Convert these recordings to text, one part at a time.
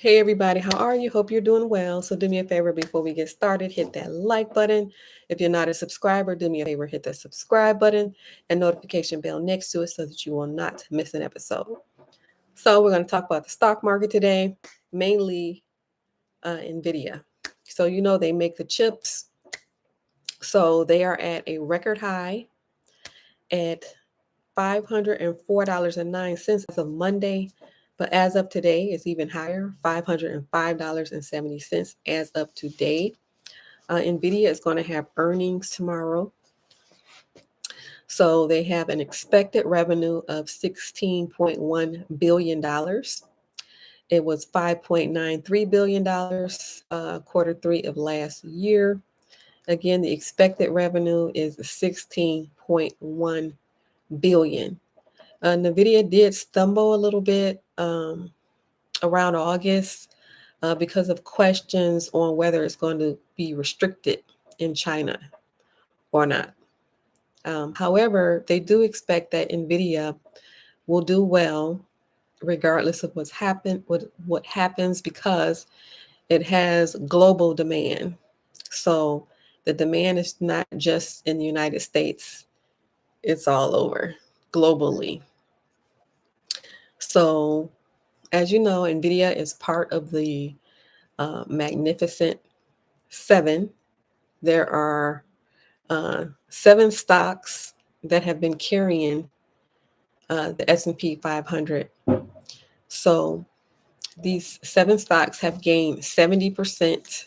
Hey everybody, how are you? Hope you're doing well. So do me a favor before we get started, hit that like button. If you're not a subscriber, do me a favor, hit that subscribe button and notification bell next to it so that you will not miss an episode. So we're going to talk about the stock market today, mainly Nvidia. So you know they make the chips. So they are at a record high at $504.09 as of Monday. But as of today, it's even higher, $505.70 as of today. Nvidia is going to have earnings tomorrow. So they have an expected revenue of $16.1 billion. It was $5.93 billion quarter three of last year. Again, the expected revenue is 16.1 billion. Nvidia did stumble a little bit around August because of questions on whether it's going to be restricted in China or not. However, they do expect that Nvidia will do well regardless of what happens because it has global demand. So the demand is not just in the United States, it's all over globally. So as you know, Nvidia is part of the Magnificent Seven. There are seven stocks that have been carrying the S&P 500. So these seven stocks have gained 70%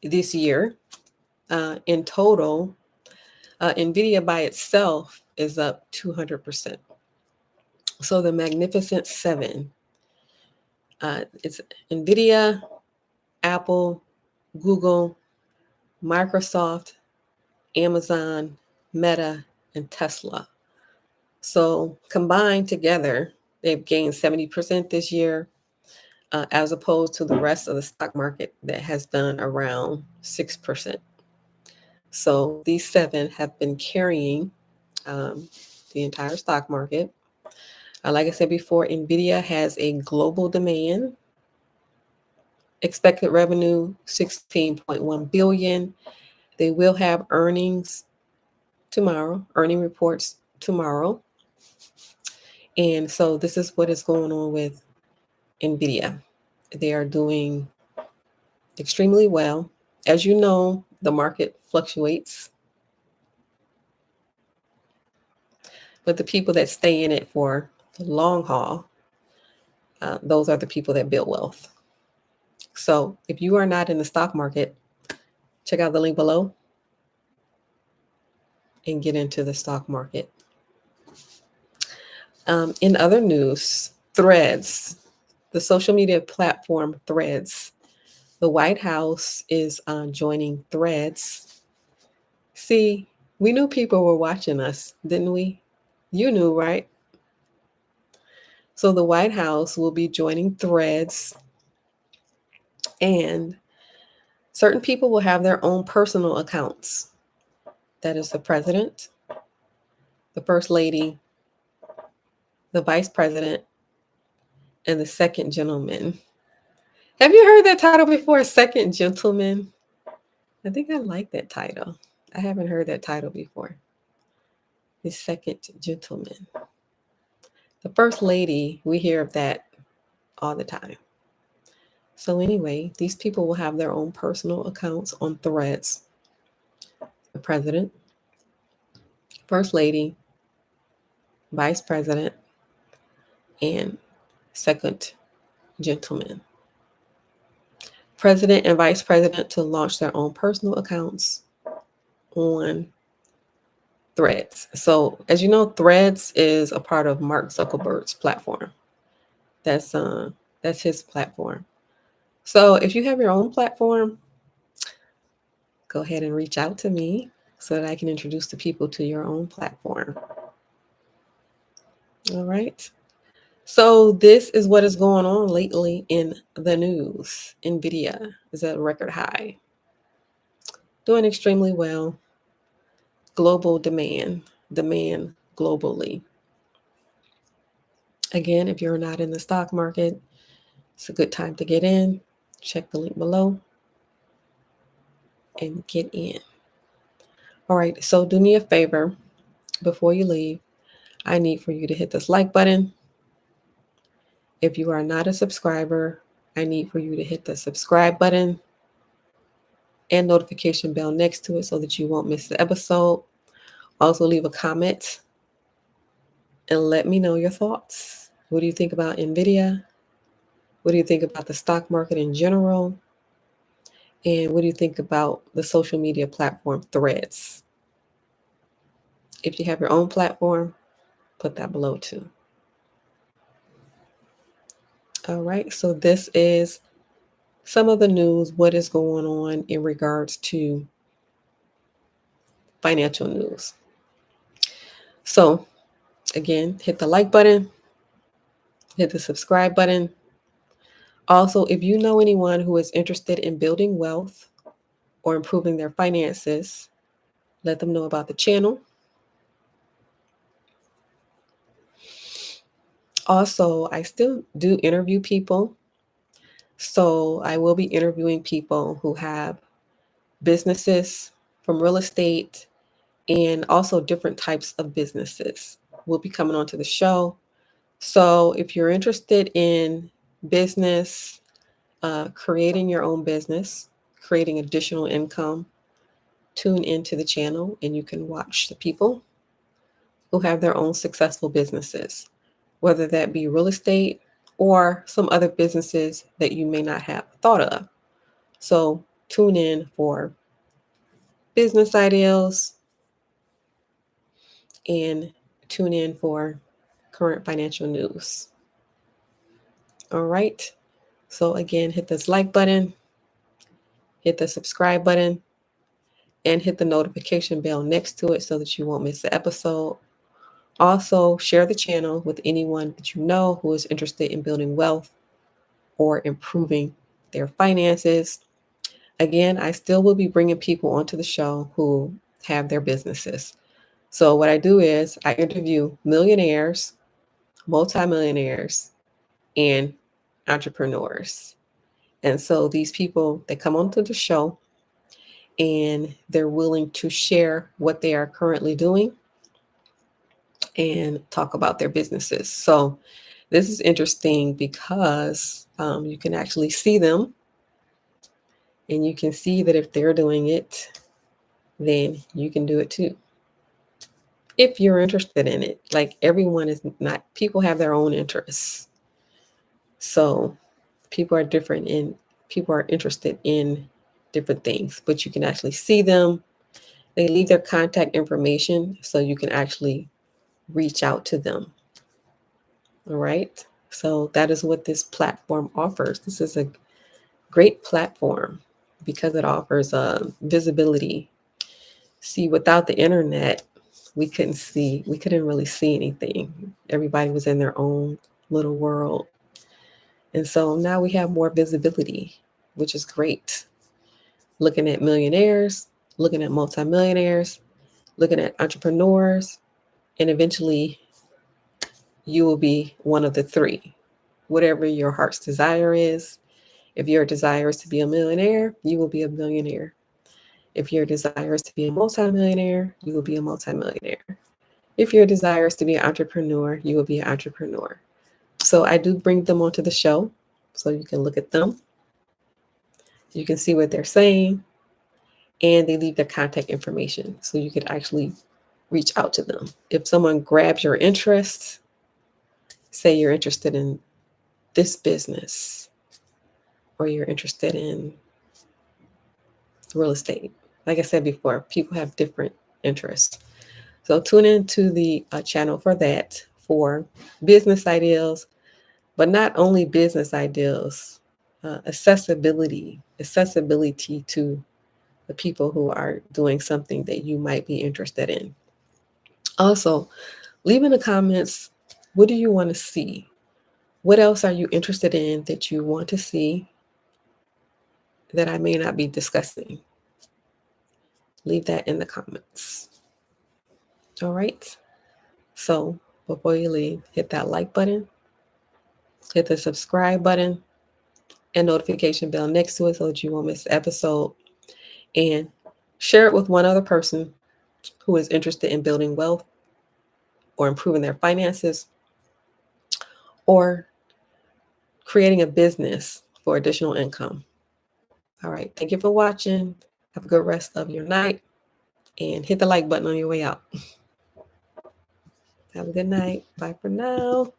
this year. In total, Nvidia by itself is up 200%. So the Magnificent Seven, it's Nvidia, Apple, Google, Microsoft, Amazon, Meta, and Tesla. So combined together, they've gained 70% this year, as opposed to the rest of the stock market that has done around 6%. So these seven have been carrying the entire stock market. Like I said before, Nvidia has a global demand. Expected revenue 16.1 billion. They will have earnings tomorrow, earning reports tomorrow. And so this is what is going on with Nvidia. They are doing extremely well. As you know, the market fluctuates, but the people that stay in it for the long haul, those are the people that build wealth. So if you are not in the stock market, check out the link below and get into the stock market. In other news, Threads, the social media platform Threads, the White House is joining Threads. See, we knew people were watching us, didn't we? You knew, right? So the White House will be joining Threads, and certain people will have their own personal accounts. That is the president, the first lady, the vice president, and the second gentleman. Have you heard that title before, second gentleman? I think I like that title. I haven't heard that title before. The second gentleman. The first lady, we hear of that all the time. So anyway, these people will have their own personal accounts on Threads. The president, first lady, vice president, and second gentleman. President and vice president to launch their own personal accounts on Threads. So as you know, Threads is a part of Mark Zuckerberg's platform. That's his platform. So if you have your own platform, go ahead and reach out to me so that I can introduce the people to your own platform. All right. So this is what is going on lately in the news. Nvidia is at a record high, doing extremely well. Global demand globally. Again, if you're not in the stock market, It's a good time to get in. Check the link below and get in. All right, so do me a favor before you leave. I need for you to hit this like button. If you are not a subscriber, I need for you to hit the subscribe button and notification bell next to it so that you won't miss the episode. Also, leave a comment and let me know your thoughts. What do you think about Nvidia? What do you think about the stock market in general? And what do you think about the social media platform Threads? If you have your own platform, put that below too. All right, so this is some of the news, what is going on in regards to financial news. So again, hit the like button, hit the subscribe button. Also, if you know anyone who is interested in building wealth or improving their finances, let them know about the channel. Also, I still do interview people. So I will be interviewing people who have businesses from real estate and also different types of businesses will be coming onto the show. So if you're interested in business, creating your own business, creating additional income, tune into the channel and you can watch the people who have their own successful businesses, whether that be real estate or some other businesses that you may not have thought of. So tune in for business ideas and tune in for current financial news. All right. So again, hit this like button, hit the subscribe button, and hit the notification bell next to it so that you won't miss the episode. Also, share the channel with anyone that you know who is interested in building wealth or improving their finances. Again, I still will be bringing people onto the show who have their businesses. So what I do is I interview millionaires, multimillionaires, and entrepreneurs. And so these people, they come onto the show and they're willing to share what they are currently doing and talk about their businesses. So this is interesting because you can actually see them and you can see that if they're doing it, then you can do it too. If you're interested in it, like everyone is not, people have their own interests. So people are different and people are interested in different things, but you can actually see them. They leave their contact information so you can actually reach out to them. All right. So that is what this platform offers. This is a great platform because it offers visibility. See, without the internet, we couldn't really see anything. Everybody was in their own little world. And so now we have more visibility, which is great. Looking at millionaires, looking at multimillionaires, looking at entrepreneurs, and eventually you will be one of the three. Whatever your heart's desire is. If your desire is to be a millionaire, you will be a millionaire. If your desire is to be a multimillionaire, you will be a multimillionaire. If your desire is to be an entrepreneur, you will be an entrepreneur. So I do bring them onto the show so you can look at them. You can see what they're saying, and they leave their contact information so you could actually reach out to them. If someone grabs your interest, say you're interested in this business or you're interested in real estate. Like I said before, people have different interests. So tune into the channel for that, for business ideas, but not only business ideas, accessibility to the people who are doing something that you might be interested in. Also, leave in the comments, what do you want to see? What else are you interested in that you want to see that I may not be discussing? Leave that in the comments. All right. So before you leave, hit that like button, hit the subscribe button, and notification bell next to it so that you won't miss the episode. And share it with one other person who is interested in building wealth or improving their finances or creating a business for additional income. All right. Thank you for watching. Have a good rest of your night and hit the like button on your way out. Have a good night. Bye for now.